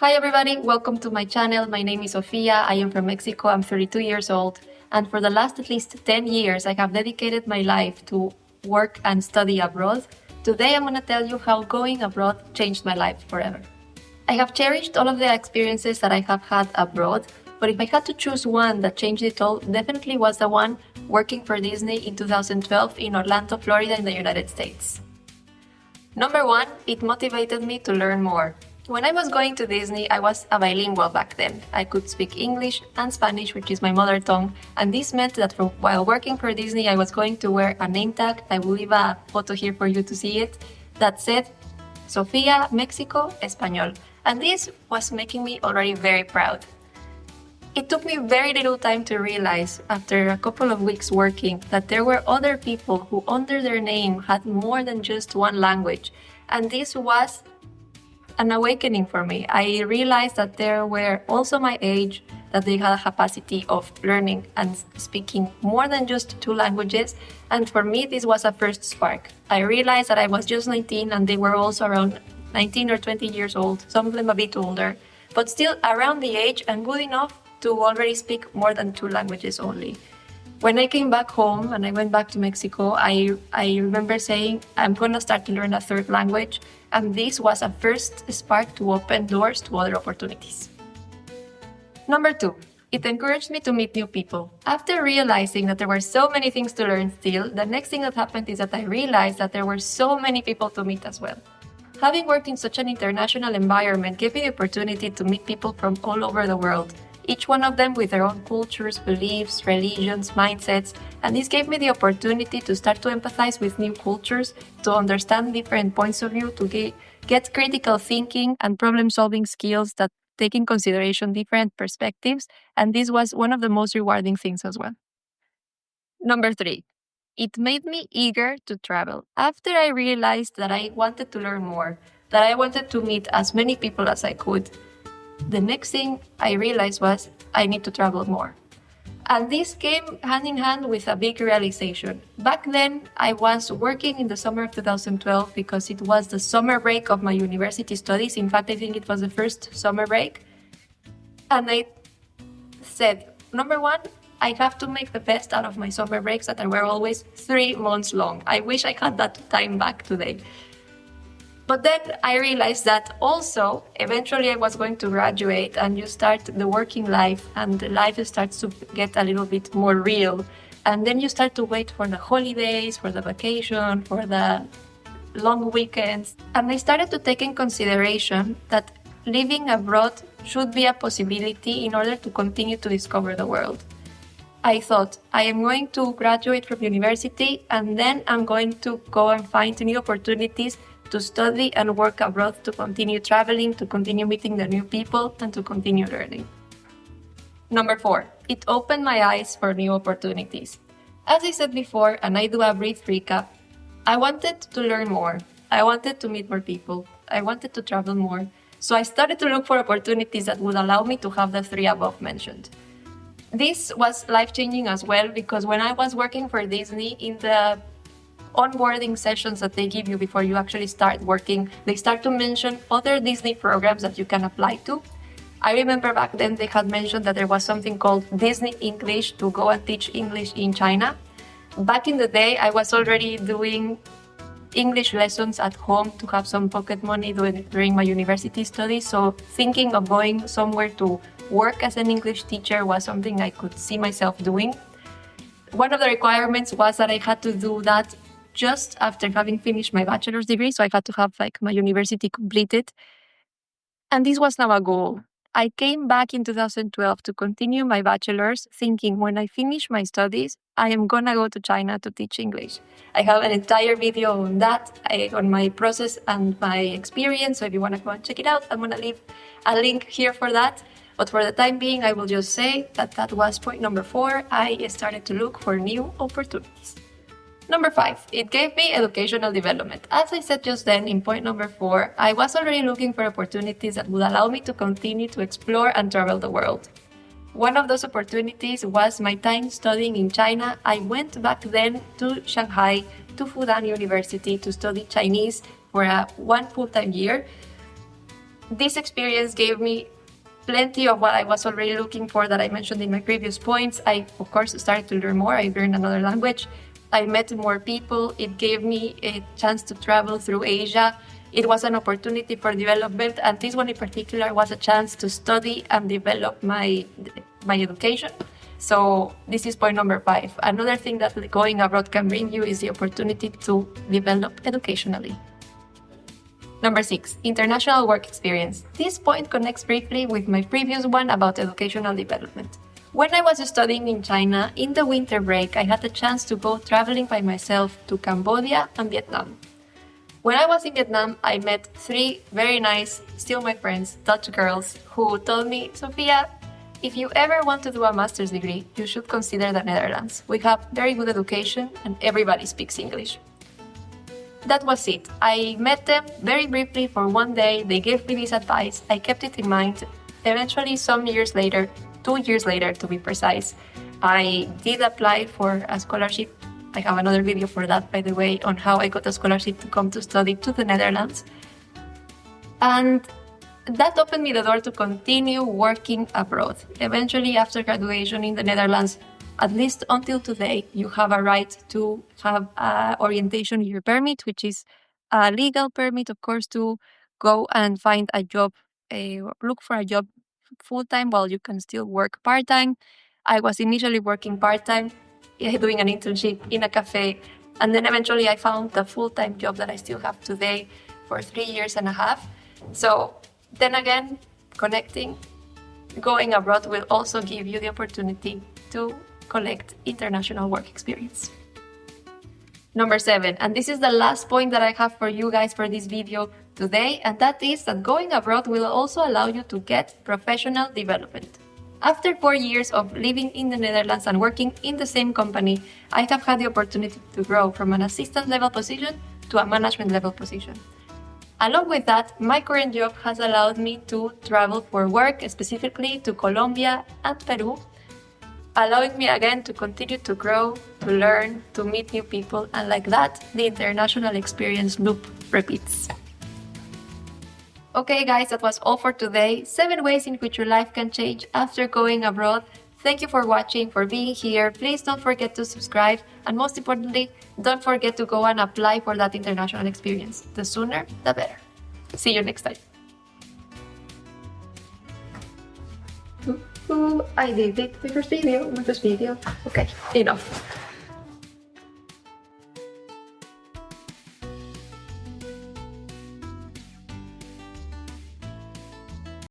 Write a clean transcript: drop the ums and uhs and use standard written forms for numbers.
Hi everybody, welcome to my channel. My name is Sofia. I am from Mexico. I'm 32 years old. And for the last at least 10 years, I have dedicated my life to work and study abroad. Today I'm going to tell you how going abroad changed my life forever. I have cherished all of the experiences that I have had abroad, but if I had to choose one that changed it all, definitely was the one working for Disney in 2012 in Orlando, Florida in the United States. Number one, it motivated me to learn more. When I was going to Disney, I was a bilingual back then. I could speak English and Spanish, which is my mother tongue, and this meant that while working for Disney, I was going to wear a name tag. I will leave a photo here for you to see it, that said, Sofia, Mexico, Español. And this was making me already very proud. It took me very little time to realize, after a couple of weeks working, that there were other people who under their name had more than just one language. And this was an awakening for me. I realized that there were also my age, that they had a capacity of learning and speaking more than just two languages. And for me, this was a first spark. I realized that I was just 19 and they were also around 19 or 20 years old, some of them a bit older, but still around the age and good enough to already speak more than two languages only. When I came back home and I went back to Mexico, I remember saying, I'm going to start to learn a third language. And this was a first spark to open doors to other opportunities. Number two, it encouraged me to meet new people. After realizing that there were so many things to learn still, the next thing that happened is that I realized that there were so many people to meet as well. Having worked in such an international environment gave me the opportunity to meet people from all over the world, each one of them with their own cultures, beliefs, religions, mindsets, and this gave me the opportunity to start to empathize with new cultures, to understand different points of view, to get critical thinking and problem-solving skills that take in consideration different perspectives, and this was one of the most rewarding things as well. Number three, it made me eager to travel. After I realized that I wanted to learn more, that I wanted to meet as many people as I could, the next thing I realized was I need to travel more. And this came hand in hand with a big realization. Back then, I was working in the summer of 2012 because it was the summer break of my university studies. In fact, I think it was the first summer break. And I said, number one, I have to make the best out of my summer breaks that were always 3 months long. I wish I had that time back today. But then I realized that also, eventually I was going to graduate and you start the working life and the life starts to get a little bit more real. And then you start to wait for the holidays, for the vacation, for the long weekends. And I started to take in consideration that living abroad should be a possibility in order to continue to discover the world. I thought, I am going to graduate from university and then I'm going to go and find new opportunities to study and work abroad, to continue traveling, to continue meeting the new people, and to continue learning. Number four, it opened my eyes for new opportunities. As I said before, and I do a brief recap, I wanted to learn more. I wanted to meet more people. I wanted to travel more. So I started to look for opportunities that would allow me to have the three above mentioned. This was life-changing as well because when I was working for Disney, in the onboarding sessions that they give you before you actually start working, they start to mention other Disney programs that you can apply to. I remember back then they had mentioned that there was something called Disney English to go and teach English in China. Back in the day, I was already doing English lessons at home to have some pocket money during my university studies. So thinking of going somewhere to work as an English teacher was something I could see myself doing. One of the requirements was that I had to do that just after having finished my bachelor's degree. So I had to have my university completed. And this was now a goal. I came back in 2012 to continue my bachelor's thinking when I finish my studies, I am going to go to China to teach English. I have an entire video on that, on my process and my experience. So if you want to go and check it out, I'm going to leave a link here for that. But for the time being, I will just say that that was point number four. I started to look for new opportunities. Number five, it gave me educational development. As I said just then in point number four, I was already looking for opportunities that would allow me to continue to explore and travel the world. One of those opportunities was my time studying in China. I went back then to Shanghai, to Fudan University to study Chinese for one full-time year. This experience gave me plenty of what I was already looking for that I mentioned in my previous points. I, of course, started to learn more. I learned another language. I met more people. It gave me a chance to travel through Asia. It was an opportunity for development, and this one in particular was a chance to study and develop my education. So this is point number 5. Another thing that going abroad can bring you is the opportunity to develop educationally. Number 6, international work experience. This point connects briefly with my previous one about educational development. When I was studying in China, in the winter break, I had the chance to go traveling by myself to Cambodia and Vietnam. When I was in Vietnam, I met 3 very nice, still my friends, Dutch girls, who told me, Sofia, if you ever want to do a master's degree, you should consider the Netherlands. We have very good education and everybody speaks English. That was it. I met them very briefly for one day. They gave me this advice. I kept it in mind. Eventually, some years later, 2 years later to be precise, I did apply for a scholarship. I have another video for that, by the way, on how I got a scholarship to come to study to the Netherlands. And that opened me the door to continue working abroad. Eventually, after graduation in the Netherlands, at least until today, you have a right to have an orientation year permit, which is a legal permit, of course, to go and find a job, look for a job full-time while you can still work part-time. I was initially working part-time, doing an internship in a cafe, and then eventually I found the full-time job that I still have today for 3 years and a half. So then again, connecting, going abroad will also give you the opportunity to collect international work experience. Number 7, and this is the last point that I have for you guys for this video today, and that is that going abroad will also allow you to get professional development. After 4 years of living in the Netherlands and working in the same company, I have had the opportunity to grow from an assistant level position to a management level position. Along with that, my current job has allowed me to travel for work, specifically to Colombia and Peru, allowing me again to continue to grow, to learn, to meet new people, and like that, the international experience loop repeats. Okay guys, that was all for today. 7 ways in which your life can change after going abroad. Thank you for watching, for being here. Please don't forget to subscribe, and most importantly, don't forget to go and apply for that international experience. The sooner, the better. See you next time. I did it. My first video. Okay, enough.